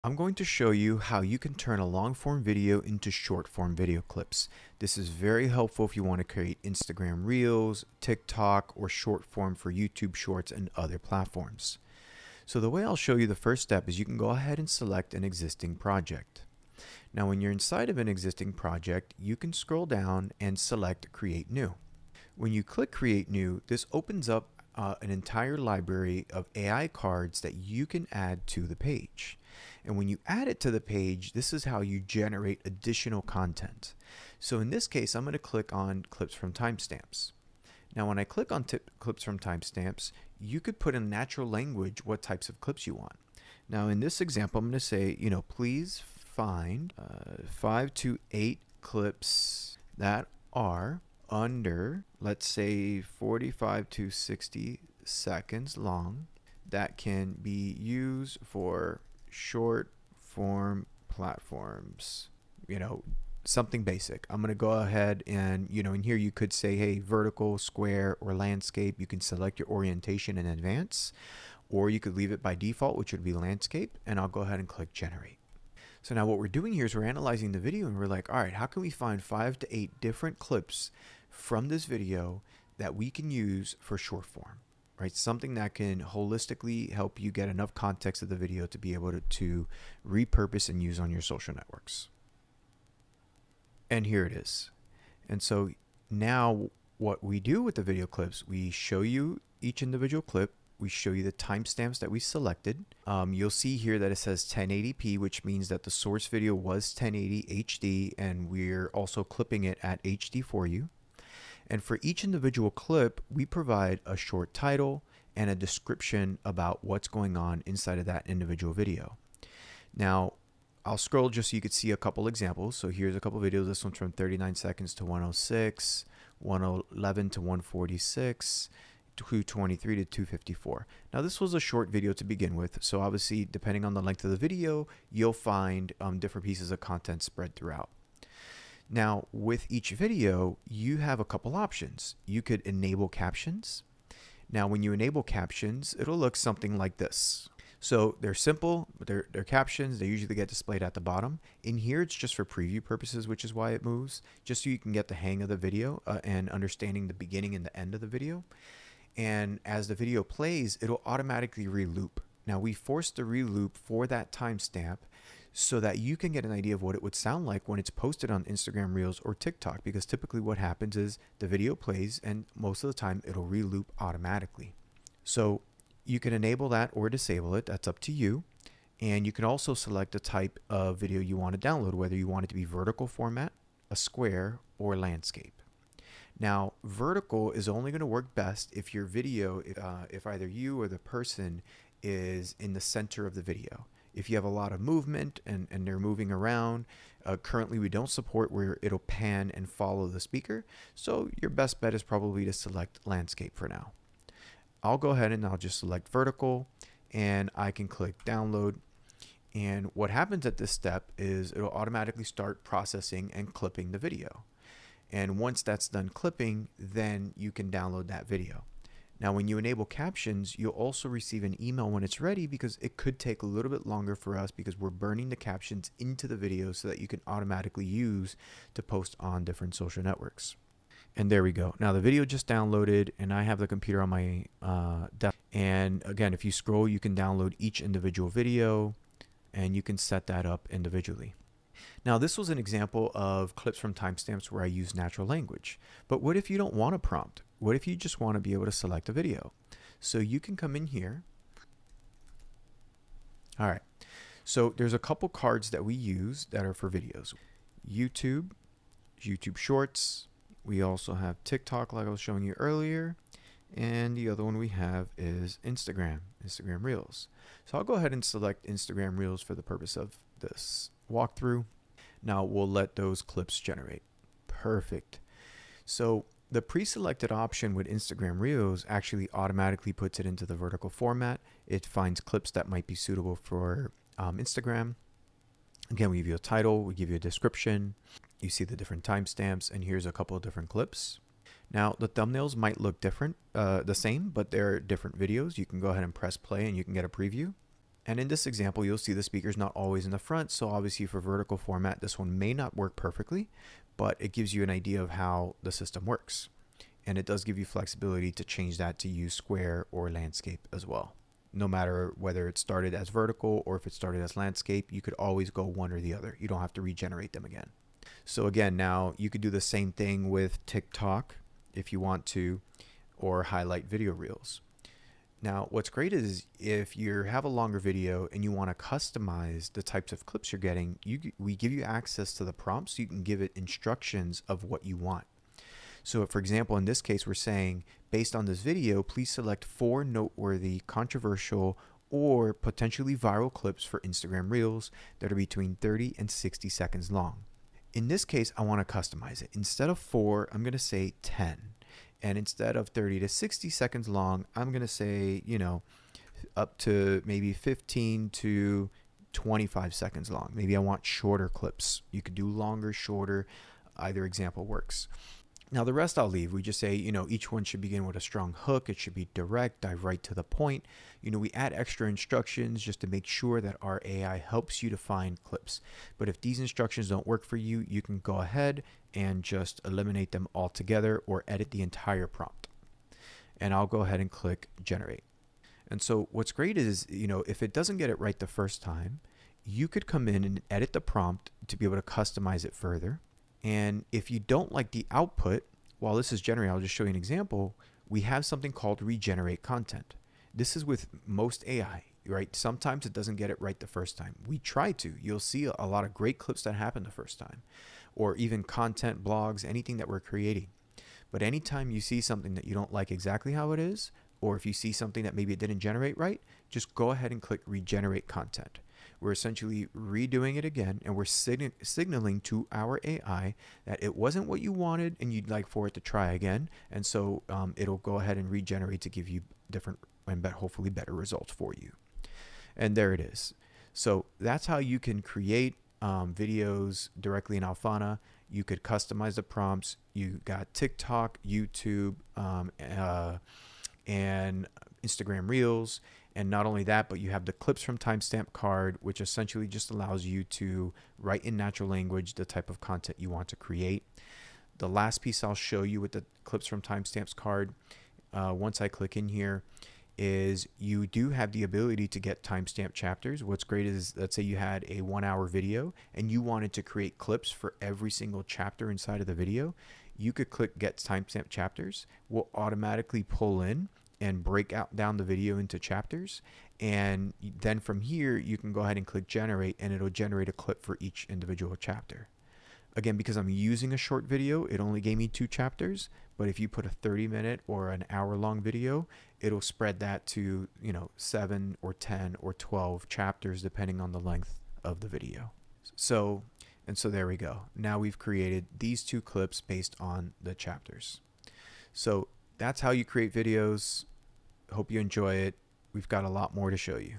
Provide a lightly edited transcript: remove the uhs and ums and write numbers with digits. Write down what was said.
I'm going to show you how you can turn a long form video into short form video clips. This is very helpful if you want to create Instagram Reels, TikTok, or short form for YouTube Shorts and other platforms. So the way I'll show you the first step is you can go ahead and select an existing project. Now when you're inside of an existing project, you can scroll down and select Create New. When you click Create New, this opens up an entire library of AI cards that you can add to the page. And when you add it to the page, this is how you generate additional content. So in this case, I'm going to click on Clips from Timestamps. Now when I click on Clips from Timestamps, you could put in natural language what types of clips you want. Now in this example, I'm going to say, please find 5 to 8 clips that are under, let's say, 45 to 60 seconds long that can be used for short form platforms, something basic. I'm going to go ahead and, in here you could say, hey, vertical, square, or landscape. You can select your orientation in advance, or you could leave it by default, which would be landscape, and I'll go ahead and click generate. So now what we're doing here is we're analyzing the video and we're like, all right, how can we find 5 to 8 different clips from this video that we can use for short form, right? Something that can holistically help you get enough context of the video to be able to repurpose and use on your social networks. And here it is. And so now what we do with the video clips, we show you each individual clip. We show you the timestamps that we selected. You'll see here that it says 1080p, which means that the source video was 1080 HD, and we're also clipping it at HD for you. And for each individual clip, we provide a short title and a description about what's going on inside of that individual video. Now, I'll scroll just so you could see a couple examples. So here's a couple videos. This one's from 39 seconds to 106, 111 to 146, 223 to 254. Now this was a short video to begin with, so obviously depending on the length of the video, you'll find different pieces of content spread throughout. Now with each video, you have a couple options. You could enable captions. Now when you enable captions, it'll look something like this. So they're simple, they're captions, they usually get displayed at the bottom. In here, it's just for preview purposes, which is why it moves, just so you can get the hang of the video and understanding the beginning and the end of the video. And as the video plays, it'll automatically reloop. Now we forced the reloop for that timestamp so that you can get an idea of what it would sound like when it's posted on Instagram Reels or TikTok, because typically what happens is the video plays and most of the time it'll reloop automatically. So you can enable that or disable it, that's up to you. And you can also select the type of video you want to download, whether you want it to be vertical format, a square, or landscape. Now, vertical is only going to work best if your video, if either you or the person is in the center of the video. If you have a lot of movement and they're moving around, currently we don't support where it'll pan and follow the speaker. So your best bet is probably to select landscape for now. I'll go ahead and I'll just select vertical and I can click download. And what happens at this step is it'll automatically start processing and clipping the video. And once that's done clipping, then you can download that video. Now, when you enable captions, you'll also receive an email when it's ready, because it could take a little bit longer for us because we're burning the captions into the video so that you can automatically use to post on different social networks. And there we go. Now the video just downloaded and I have the computer on my desktop. And again, if you scroll, you can download each individual video and you can set that up individually. Now this was an example of clips from timestamps where I use natural language. But what if you don't want a prompt? What if you just want to be able to select a video? So you can come in here. All right. So there's a couple cards that we use that are for videos. YouTube Shorts. We also have TikTok, like I was showing you earlier. And the other one we have is Instagram Reels. So I'll go ahead and select Instagram Reels for the purpose of this walkthrough. Now we'll let those clips generate. Perfect. So the pre-selected option with Instagram Reels actually automatically puts it into the vertical format. It finds clips that might be suitable for Instagram. Again, we give you a title, we give you a description. You see the different timestamps, and here's a couple of different clips. Now the thumbnails might look different, the same, but they're different videos. You can go ahead and press play and you can get a preview. And in this example, you'll see the speaker's not always in the front. So obviously for vertical format, this one may not work perfectly, but it gives you an idea of how the system works. And it does give you flexibility to change that to use square or landscape as well. No matter whether it started as vertical or if it started as landscape, you could always go one or the other. You don't have to regenerate them again. So again, now you could do the same thing with TikTok if you want to, or highlight video reels. Now, what's great is if you have a longer video and you want to customize the types of clips you're getting, we give you access to the prompts so you can give it instructions of what you want. So for example, in this case, we're saying, based on this video, please select 4 noteworthy, controversial, or potentially viral clips for Instagram Reels that are between 30 and 60 seconds long. In this case, I want to customize it. Instead of 4, I'm going to say 10. And instead of 30 to 60 seconds long, I'm going to say, up to maybe 15 to 25 seconds long. Maybe I want shorter clips. You could do longer, shorter. Either example works. Now the rest I'll leave. We just say, each one should begin with a strong hook. It should be direct, dive right to the point. We add extra instructions just to make sure that our AI helps you to find clips. But if these instructions don't work for you, you can go ahead and just eliminate them altogether or edit the entire prompt. And I'll go ahead and click generate. And so what's great is, if it doesn't get it right the first time, you could come in and edit the prompt to be able to customize it further. And if you don't like the output, while this is generating, I'll just show you an example. We have something called regenerate content. This is with most AI, right? Sometimes it doesn't get it right the first time. We try to. You'll see a lot of great clips that happen the first time, or even content, blogs, anything that we're creating. But anytime you see something that you don't like exactly how it is, or if you see something that maybe it didn't generate right, just go ahead and click regenerate content. We're essentially redoing it again, and we're signaling to our AI that it wasn't what you wanted and you'd like for it to try again. And so it'll go ahead and regenerate to give you different and hopefully better results for you. And there it is. So that's how you can create videos directly in Alphana. You could customize the prompts. You got TikTok, YouTube, and Instagram Reels. And not only that, but you have the clips from timestamp card, which essentially just allows you to write in natural language the type of content you want to create. The last piece I'll show you with the clips from timestamps card, once I click in here, is you do have the ability to get timestamp chapters. What's great is, let's say you had a 1-hour video and you wanted to create clips for every single chapter inside of the video. You could click get timestamp chapters. We'll automatically pull in and break down the video into chapters. And then from here, you can go ahead and click generate, and it'll generate a clip for each individual chapter. Again, because I'm using a short video, it only gave me 2 chapters. But if you put a 30-minute or an hour-long video, it'll spread that to 7 or 10 or 12 chapters, depending on the length of the video. So there we go. Now we've created these 2 clips based on the chapters. So that's how you create videos. Hope you enjoy it. We've got a lot more to show you.